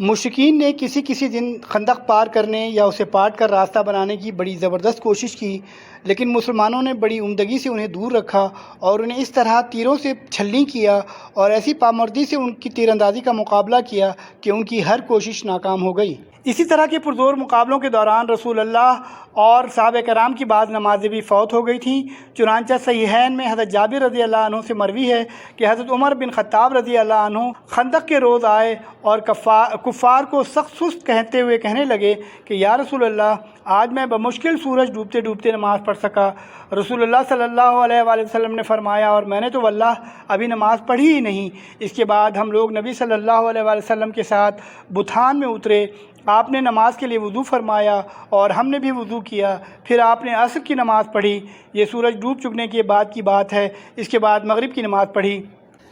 مشرکین نے کسی دن خندق پار کرنے یا اسے پاٹ کر راستہ بنانے کی بڑی زبردست کوشش کی، لیکن مسلمانوں نے بڑی عمدگی سے انہیں دور رکھا اور انہیں اس طرح تیروں سے چھلنی کیا اور ایسی پامردی سے ان کی تیر اندازی کا مقابلہ کیا کہ ان کی ہر کوشش ناکام ہو گئی۔ اسی طرح کے پرزور مقابلوں کے دوران رسول اللہ اور صحابہ کرام کی بعض نمازیں بھی فوت ہو گئی تھیں۔ چنانچہ صحیحین میں حضرت جابر رضی اللہ عنہ سے مروی ہے کہ حضرت عمر بن خطاب رضی اللہ عنہ خندق کے روز آئے اور کفار کو سخت سست کہتے ہوئے کہنے لگے کہ یا رسول اللہ، آج میں بمشکل سورج ڈوبتے ڈوبتے نماز پڑھ سکا۔ رسول اللہ صلی اللہ علیہ وآلہ وسلم نے فرمایا، اور میں نے تو واللہ ابھی نماز پڑھی ہی نہیں۔ اس کے بعد ہم لوگ نبی صلی اللہ علیہ وآلہ وسلم کے ساتھ بطحان میں اترے۔ آپ نے نماز کے لیے وضو فرمایا اور ہم نے بھی وضو کیا۔ پھر آپ نے عصر کی نماز پڑھی، یہ سورج ڈوب چکنے کے بعد کی بات ہے۔ اس کے بعد مغرب کی نماز پڑھی۔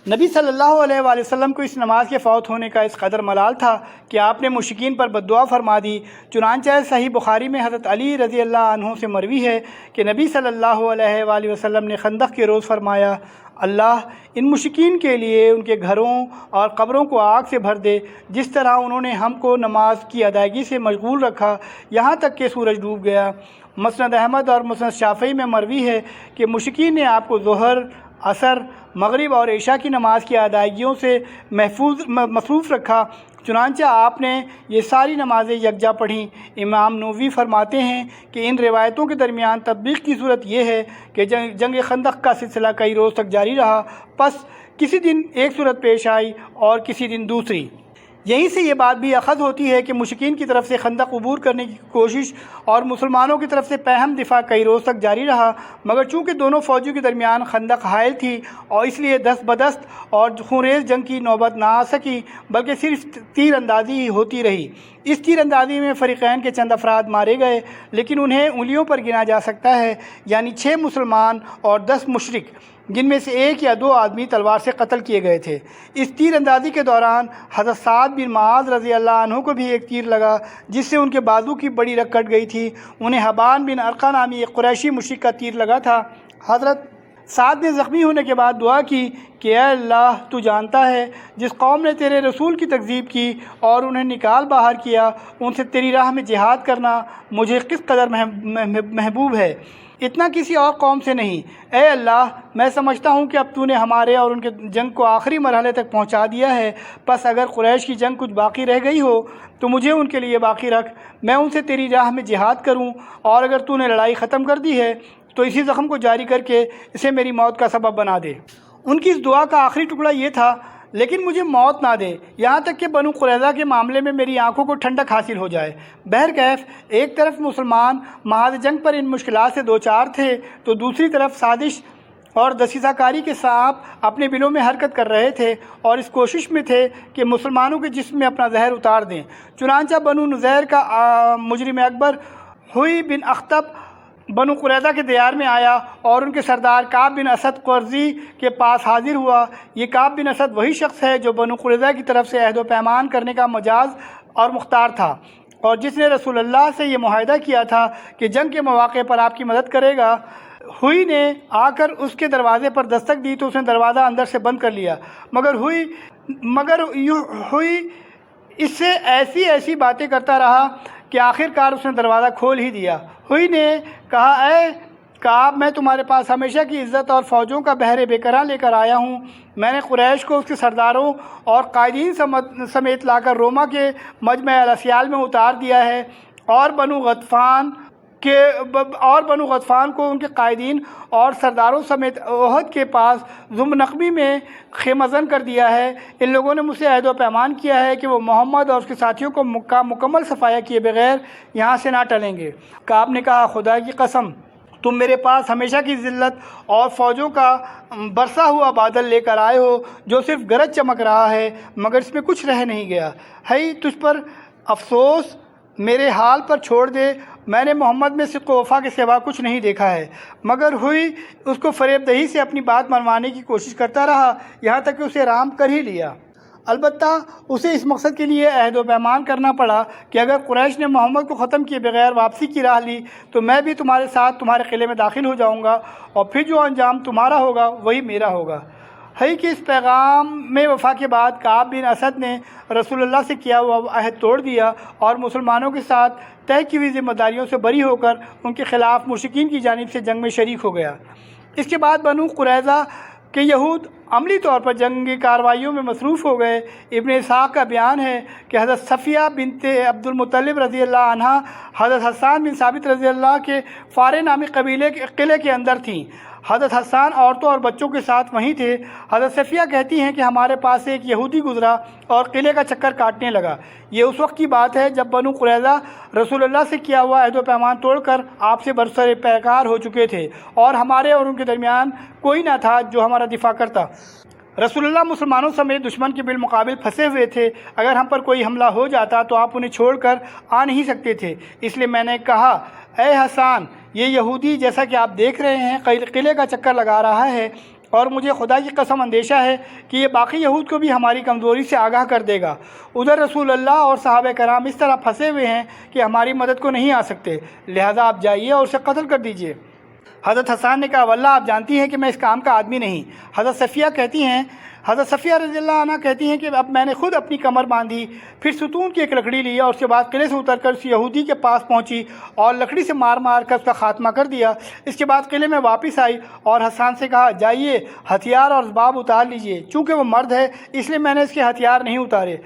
نبی صلی اللہ علیہ وآلہ وسلم کو اس نماز کے فوت ہونے کا اس قدر ملال تھا کہ آپ نے مشرکین پر بددعا فرما دی۔ چنانچہ صحیح بخاری میں حضرت علی رضی اللہ عنہ سے مروی ہے کہ نبی صلی اللہ علیہ وآلہ وسلم نے خندق کے روز فرمایا، اللہ ان مشرکین کے لیے ان کے گھروں اور قبروں کو آگ سے بھر دے، جس طرح انہوں نے ہم کو نماز کی ادائیگی سے مشغول رکھا یہاں تک کہ سورج ڈوب گیا۔ مسند احمد اور مسند شافعی میں مروی ہے کہ مشرکین نے آپ کو ظہر، عصر، مغرب اور عشاء کی نماز کی ادائیگیوں سے مصروف رکھا، چنانچہ آپ نے یہ ساری نمازیں یکجا پڑھیں۔ امام نووی فرماتے ہیں کہ ان روایتوں کے درمیان تطبیق کی صورت یہ ہے کہ جنگ خندق کا سلسلہ کئی روز تک جاری رہا، پس کسی دن ایک صورت پیش آئی اور کسی دن دوسری۔ یہیں سے یہ بات بھی اخذ ہوتی ہے کہ مشرکین کی طرف سے خندق عبور کرنے کی کوشش اور مسلمانوں کی طرف سے پہم دفاع کئی روز تک جاری رہا، مگر چونکہ دونوں فوجوں کے درمیان خندق حائل تھی اور اس لیے دست بدست اور خونریز جنگ کی نوبت نہ آ سکی، بلکہ صرف تیر اندازی ہی ہوتی رہی۔ اس تیر اندازی میں فریقین کے چند افراد مارے گئے، لیکن انہیں انگلیوں پر گنا جا سکتا ہے، یعنی 6 مسلمان اور 10 مشرک، جن میں سے 1 یا 2 آدمی تلوار سے قتل کیے گئے تھے۔ اس تیر اندازی کے دوران حضرت سعد بن معاذ رضی اللہ عنہ کو بھی ایک تیر لگا، جس سے ان کے بازو کی بڑی رگ کٹ گئی تھی۔ انہیں حبان بن ارقا نامی ایک قریشی مشرک کا تیر لگا تھا۔ حضرت سعد نے زخمی ہونے کے بعد دعا کی کہ اے اللہ، تو جانتا ہے جس قوم نے تیرے رسول کی تکذیب کی اور انہیں نکال باہر کیا، ان سے تیری راہ میں جہاد کرنا مجھے کس قدر محبوب ہے، اتنا کسی اور قوم سے نہیں۔ اے اللہ، میں سمجھتا ہوں کہ اب تو نے ہمارے اور ان کے جنگ کو آخری مرحلے تک پہنچا دیا ہے، پس اگر قریش کی جنگ کچھ باقی رہ گئی ہو تو مجھے ان کے لیے باقی رکھ، میں ان سے تیری راہ میں جہاد کروں، اور اگر تو نے لڑائی ختم کر دی ہے تو اسی زخم کو جاری کر کے اسے میری موت کا سبب بنا دے۔ ان کی اس دعا کا آخری ٹکڑا یہ تھا، لیکن مجھے موت نہ دے، یہاں تک کہ بنو قریظہ کے معاملے میں میری آنکھوں کو ٹھنڈک حاصل ہو جائے۔ بہرکیف ایک طرف مسلمان محاذ جنگ پر ان مشکلات سے دوچار تھے، تو دوسری طرف سازش اور دسیسہ کاری کے سانپ اپنے بلوں میں حرکت کر رہے تھے اور اس کوشش میں تھے کہ مسلمانوں کے جسم میں اپنا زہر اتار دیں۔ چنانچہ بنو نذیر کا مجرم اکبر ہوئی بن اخطب بنو قریظہ کے دیار میں آیا اور ان کے سردار کعب بن اسد قرظی کے پاس حاضر ہوا۔ یہ کعب بن اسد وہی شخص ہے جو بنو قریظہ کی طرف سے عہد و پیمان کرنے کا مجاز اور مختار تھا، اور جس نے رسول اللہ سے یہ معاہدہ کیا تھا کہ جنگ کے مواقع پر آپ کی مدد کرے گا۔ ہوئی نے آ کر اس کے دروازے پر دستک دی تو اس نے دروازہ اندر سے بند کر لیا، مگر ہوئی اس سے ایسی باتیں کرتا رہا کہ آخر کار اس نے دروازہ کھول ہی دیا۔ ہوئی نے کہا، اے کعب، میں تمہارے پاس ہمیشہ کی عزت اور فوجوں کا بحر بے کرراں لے کر آیا ہوں۔ میں نے قریش کو اس کے سرداروں اور قائدین سمیت لا کر روما کے مجمع الاسیال میں اتار دیا ہے، اور بنو غطفان کو ان کے قائدین اور سرداروں سمیت احد کے پاس ذوالنقبی میں خیمہ زن کر دیا ہے۔ ان لوگوں نے مجھ سے عہد و پیمان کیا ہے کہ وہ محمد اور اس کے ساتھیوں کو مکمل صفایا کیے بغیر یہاں سے نہ ٹلیں گے۔ کعب نے کہا، خدا کی قسم، تم میرے پاس ہمیشہ کی ذلت اور فوجوں کا برسا ہوا بادل لے کر آئے ہو جو صرف گرج چمک رہا ہے، مگر اس میں کچھ رہ نہیں گیا ہے۔ تجھ پر افسوس، میرے حال پر چھوڑ دے، میں نے محمد میں صدق و وفا کے سوا کچھ نہیں دیکھا ہے۔ مگر ہوئی اس کو فریب دہی سے اپنی بات منوانے کی کوشش کرتا رہا، یہاں تک کہ اسے رام کر ہی لیا۔ البتہ اسے اس مقصد کے لیے عہد و پیمان کرنا پڑا کہ اگر قریش نے محمد کو ختم کیے بغیر واپسی کی راہ لی تو میں بھی تمہارے ساتھ تمہارے قلعے میں داخل ہو جاؤں گا، اور پھر جو انجام تمہارا ہوگا وہی میرا ہوگا۔ ہے کہ اس پیغام میں وفا کے بعد کعب بن اسد نے رسول اللہ سے کیا ہوا عہد توڑ دیا اور مسلمانوں کے ساتھ طے کی ہوئی ذمہ داریوں سے بری ہو کر ان کے خلاف مشرکین کی جانب سے جنگ میں شریک ہو گیا۔ اس کے بعد بنو قریظہ کہ یہود عملی طور پر جنگی کارروائیوں میں مصروف ہو گئے۔ ابن اسحاق کا بیان ہے کہ حضرت صفیہ بنت عبد المطلب رضی اللہ عنہ حضرت حسان بن ثابت رضی اللہ کے فارے نامی قلعے کے اندر تھیں۔ حضرت حسان عورتوں اور بچوں کے ساتھ وہیں تھے۔ حضرت صفیہ کہتی ہیں کہ ہمارے پاس سے ایک یہودی گزرا اور قلعے کا چکر کاٹنے لگا۔ یہ اس وقت کی بات ہے جب بنو قریظہ رسول اللہ سے کیا ہوا عہد و پیمان توڑ کر آپ سے برسر پیکار ہو چکے تھے اور ہمارے اور ان کے درمیان کوئی نہ تھا جو ہمارا دفاع کرتا۔ رسول اللہ مسلمانوں سمیت دشمن کے بالمقابل پھنسے ہوئے تھے۔ اگر ہم پر کوئی حملہ ہو جاتا تو آپ انہیں چھوڑ کر آ نہیں سکتے تھے۔ اس لیے میں نے کہا، اے حسان، یہ یہودی جیسا کہ آپ دیکھ رہے ہیں قلعے کا چکر لگا رہا ہے اور مجھے خدا کی قسم اندیشہ ہے کہ یہ باقی یہود کو بھی ہماری کمزوری سے آگاہ کر دے گا۔ ادھر رسول اللہ اور صحابہ کرام اس طرح پھنسے ہوئے ہیں کہ ہماری مدد کو نہیں آ سکتے، لہذا آپ جائیے اور اسے قتل کر دیجیے۔ حضرت حسان نے کہا، واللہ آپ جانتی ہیں کہ میں اس کام کا آدمی نہیں۔ حضرت صفیہ رضی اللہ عنہ کہتی ہیں کہ اب میں نے خود اپنی کمر باندھی، پھر ستون کی ایک لکڑی لی اور اس کے بعد قلعے سے اتر کر اس یہودی کے پاس پہنچی اور لکڑی سے مار مار کر اس کا خاتمہ کر دیا۔ اس کے بعد قلعے میں واپس آئی اور حسان سے کہا، جائیے ہتھیار اور اسباب اتار لیجیے۔ چونکہ وہ مرد ہے اس لیے میں نے اس کے ہتھیار نہیں اتارے۔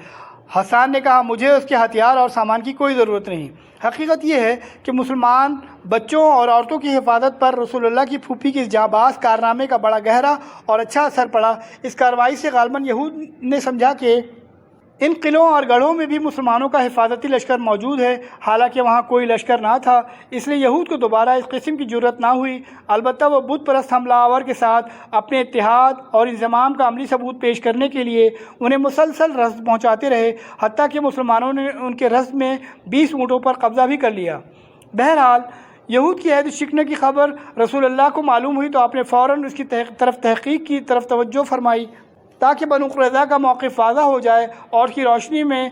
حسان نے کہا، مجھے اس کے ہتھیار اور سامان کی کوئی ضرورت نہیں۔ حقیقت یہ ہے کہ مسلمان بچوں اور عورتوں کی حفاظت پر رسول اللہ کی پھوپھی کے جانباز کارنامے کا بڑا گہرا اور اچھا اثر پڑا۔ اس کارروائی سے غالباً یہود نے سمجھا کہ ان قلعوں اور گڑھوں میں بھی مسلمانوں کا حفاظتی لشکر موجود ہے، حالانکہ وہاں کوئی لشکر نہ تھا۔ اس لیے یہود کو دوبارہ اس قسم کی جرأت نہ ہوئی۔ البتہ وہ بت پرست حملہ آور کے ساتھ اپنے اتحاد اور انضمام کا عملی ثبوت پیش کرنے کے لیے انہیں مسلسل رصد پہنچاتے رہے، حتیٰ کہ مسلمانوں نے ان کے رصد میں 20 اونٹوں پر قبضہ بھی کر لیا۔ بہرحال یہود کی عہد شکنے کی خبر رسول اللہ کو معلوم ہوئی تو آپ نے فوراً اس کی تحقیق کی طرف توجہ فرمائی تاکہ بنو قریظہ کا موقف واضح ہو جائے اور اس کی روشنی میں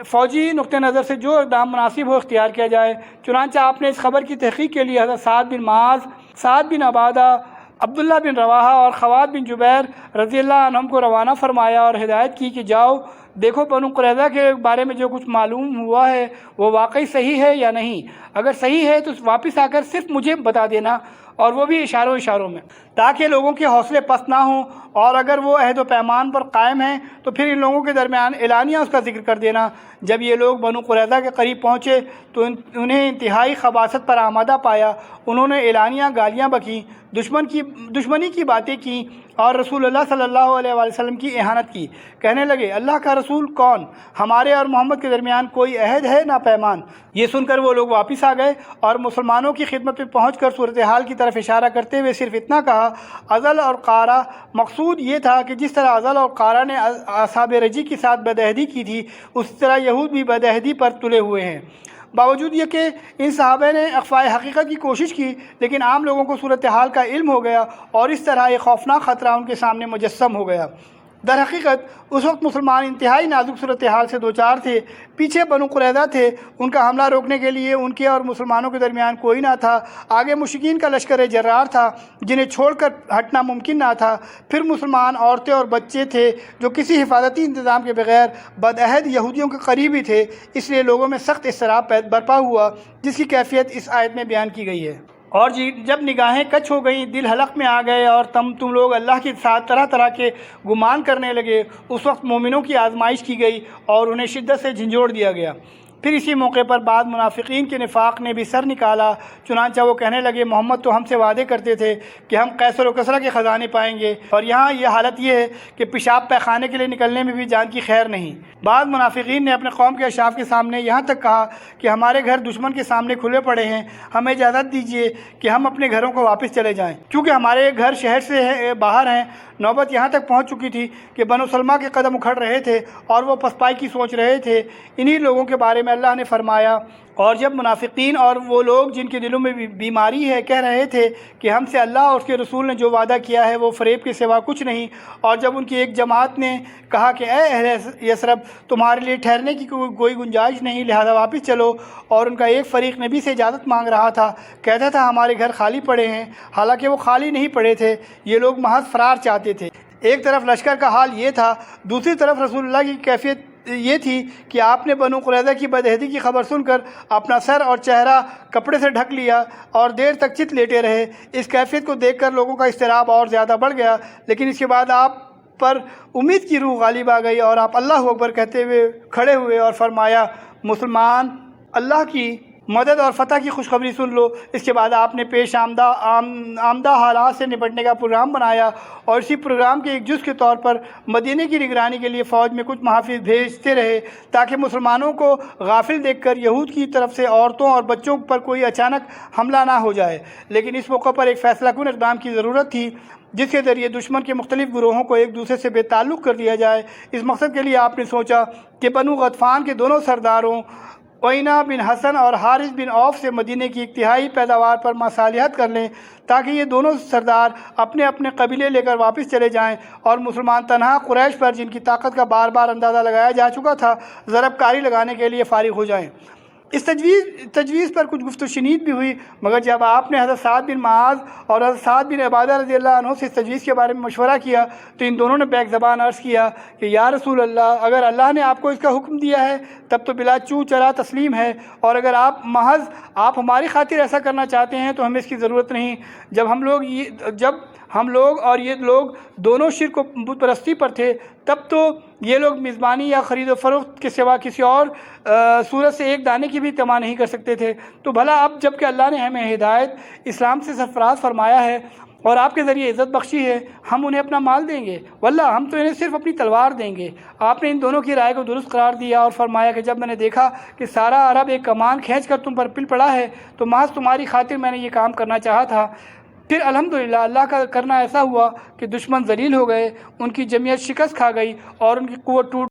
فوجی نقطہ نظر سے جو اقدام مناسب ہو اختیار کیا جائے۔ چنانچہ آپ نے اس خبر کی تحقیق کے لیے حضرت سعد بن معاذ، سعد بن عبادہ، عبداللہ بن رواحہ اور خوات بن جبیر رضی اللہ عنہم کو روانہ فرمایا اور ہدایت کی کہ جاؤ دیکھو بنو قریظہ کے بارے میں جو کچھ معلوم ہوا ہے وہ واقعی صحیح ہے یا نہیں۔ اگر صحیح ہے تو واپس آ کر صرف مجھے بتا دینا، اور وہ بھی اشاروں میں، تاکہ لوگوں کے حوصلے پست نہ ہوں، اور اگر وہ عہد و پیمان پر قائم ہیں تو پھر ان لوگوں کے درمیان اعلانیہ اس کا ذکر کر دینا۔ جب یہ لوگ بنو قریظہ کے قریب پہنچے تو انہیں انتہائی خباثت پر آمادہ پایا۔ انہوں نے اعلانیہ گالیاں بکیں، دشمنی کی باتیں کیں اور رسول اللہ صلی اللہ علیہ وآلہ وسلم کی اہانت کی۔ کہنے لگے، اللہ کا رسول کون؟ ہمارے اور محمد کے درمیان کوئی عہد ہے نہ پیمان۔ یہ سن کر وہ لوگ واپس آ گئے اور مسلمانوں کی خدمت میں پہنچ کر صورتحال کی طرف اشارہ کرتے ہوئے صرف اتنا کہا، ازل اور قارہ۔ مقصود یہ تھا کہ جس طرح ازل اور قارہ نے اصحاب رجی کے ساتھ بدعہدی کی تھی، اس طرح یہود بھی بدعہدی پر تلے ہوئے ہیں۔ باوجود یہ کہ ان صحابہ نے اخفاء حقیقت کی کوشش کی، لیکن عام لوگوں کو صورتحال کا علم ہو گیا اور اس طرح ایک خوفناک خطرہ ان کے سامنے مجسم ہو گیا۔ در حقیقت اس وقت مسلمان انتہائی نازک صورتحال سے دوچار تھے۔ پیچھے بنو قریظہ تھے، ان کا حملہ روکنے کے لیے ان کے اور مسلمانوں کے درمیان کوئی نہ تھا۔ آگے مشرکین کا لشکر جرار تھا جنہیں چھوڑ کر ہٹنا ممکن نہ تھا۔ پھر مسلمان عورتیں اور بچے تھے جو کسی حفاظتی انتظام کے بغیر بدعہد یہودیوں کے قریب ہی تھے۔ اس لیے لوگوں میں سخت اضطراب برپا ہوا، جس کی کیفیت اس آیت میں بیان کی گئی ہے۔ اور جب نگاہیں کچھ ہو گئیں، دل حلق میں آ گئے اور تم لوگ اللہ کے ساتھ طرح طرح کے گمان کرنے لگے، اس وقت مومنوں کی آزمائش کی گئی اور انہیں شدت سے جھنجھوڑ دیا گیا۔ پھر اسی موقع پر بعض منافقین کے نفاق نے بھی سر نکالا، چنانچہ وہ کہنے لگے، محمد تو ہم سے وعدے کرتے تھے کہ ہم قیصر و کسریٰ کے خزانے پائیں گے، اور یہاں یہ حالت یہ ہے کہ پیشاب پیخانے کے لیے نکلنے میں بھی جان کی خیر نہیں۔ بعض منافقین نے اپنے قوم کے اشراف کے سامنے یہاں تک کہا کہ ہمارے گھر دشمن کے سامنے کھلے پڑے ہیں، ہمیں اجازت دیجیے کہ ہم اپنے گھروں کو واپس چلے جائیں، کیونکہ ہمارے گھر شہر سے باہر ہیں۔ نوبت یہاں تک پہنچ چکی تھی کہ بنو سلمہ کے قدم اکھڑ رہے تھے اور وہ پسپائی کی سوچ رہے تھے۔ انہی لوگوں کے بارے میں اللہ نے فرمایا، اور جب منافقین اور وہ لوگ جن کے دلوں میں بیماری ہے کہہ رہے تھے کہ ہم سے اللہ اور اس کے رسول نے جو وعدہ کیا ہے وہ فریب کے سوا کچھ نہیں، اور جب ان کی ایک جماعت نے کہا کہ اے اہل یثرب، تمہارے لیے ٹھہرنے کی کوئی گنجائش نہیں، لہذا واپس چلو، اور ان کا ایک فریق نبی سے اجازت مانگ رہا تھا، کہتا تھا ہمارے گھر خالی پڑے ہیں، حالانکہ وہ خالی نہیں پڑے تھے، یہ لوگ محض فرار چاہتے تھے۔ ایک طرف لشکر کا حال یہ تھا، دوسری طرف رسول اللہ کی کیفیت یہ تھی کہ آپ نے بنو قریظہ کی بدعہدی کی خبر سن کر اپنا سر اور چہرہ کپڑے سے ڈھک لیا اور دیر تک چت لیٹے رہے۔ اس کیفیت کو دیکھ کر لوگوں کا اضطراب اور زیادہ بڑھ گیا، لیکن اس کے بعد آپ پر امید کی روح غالب آ گئی اور آپ اللہ اکبر کہتے ہوئے کھڑے ہوئے اور فرمایا، مسلمان، اللہ کی مدد اور فتح کی خوشخبری سن لو۔ اس کے بعد آپ نے پیش آمدہ حالات سے نپٹنے کا پروگرام بنایا اور اسی پروگرام کے ایک جز کے طور پر مدینے کی نگرانی کے لیے فوج میں کچھ محافظ بھیجتے رہے تاکہ مسلمانوں کو غافل دیکھ کر یہود کی طرف سے عورتوں اور بچوں پر کوئی اچانک حملہ نہ ہو جائے۔ لیکن اس موقع پر ایک فیصلہ کن اقدام کی ضرورت تھی جس کے ذریعے دشمن کے مختلف گروہوں کو ایک دوسرے سے بے تعلق کر دیا جائے۔ اس مقصد کے لیے آپ نے سوچا کہ بنو غطفان کے دونوں سرداروں عیینہ بن حسن اور حارث بن عوف سے مدینے کی انتہائی پیداوار پر مصالحت کر لیں تاکہ یہ دونوں سردار اپنے اپنے قبیلے لے کر واپس چلے جائیں اور مسلمان تنہا قریش پر جن کی طاقت کا بار بار اندازہ لگایا جا چکا تھا ضرب کاری لگانے کے لیے فارغ ہو جائیں۔ اس تجویز پر کچھ گفت و شنید بھی ہوئی، مگر جب آپ نے حضرت سعد بن معاذ اور حضرت سعد بن عبادہ رضی اللہ عنہ سے اس تجویز کے بارے میں مشورہ کیا تو ان دونوں نے بیک زبان عرض کیا کہ یا رسول اللہ، اگر اللہ نے آپ کو اس کا حکم دیا ہے تب تو بلا چوں چرا تسلیم ہے، اور اگر آپ ہماری خاطر ایسا کرنا چاہتے ہیں تو ہمیں اس کی ضرورت نہیں۔ جب ہم لوگ اور یہ لوگ دونوں شرک و بت پرستی پر تھے تب تو یہ لوگ میزبانی یا خرید و فروخت کے سوا کسی اور صورت سے ایک دانے کی بھی طمع نہیں کر سکتے تھے، تو بھلا اب جب کہ اللہ نے ہمیں ہدایت اسلام سے سرفراز فرمایا ہے اور آپ کے ذریعے عزت بخشی ہے، ہم انہیں اپنا مال دیں گے، واللہ ہم تو انہیں صرف اپنی تلوار دیں گے۔ آپ نے ان دونوں کی رائے کو درست قرار دیا اور فرمایا کہ جب میں نے دیکھا کہ سارا عرب ایک کمان کھینچ کر تم پر پل پڑا ہے تو محض تمہاری خاطر میں نے یہ کام کرنا چاہا تھا۔ پھر الحمدللہ اللہ کا کرنا ایسا ہوا کہ دشمن ذلیل ہو گئے، ان کی جمعیت شکست کھا گئی اور ان کی قوت ٹوٹ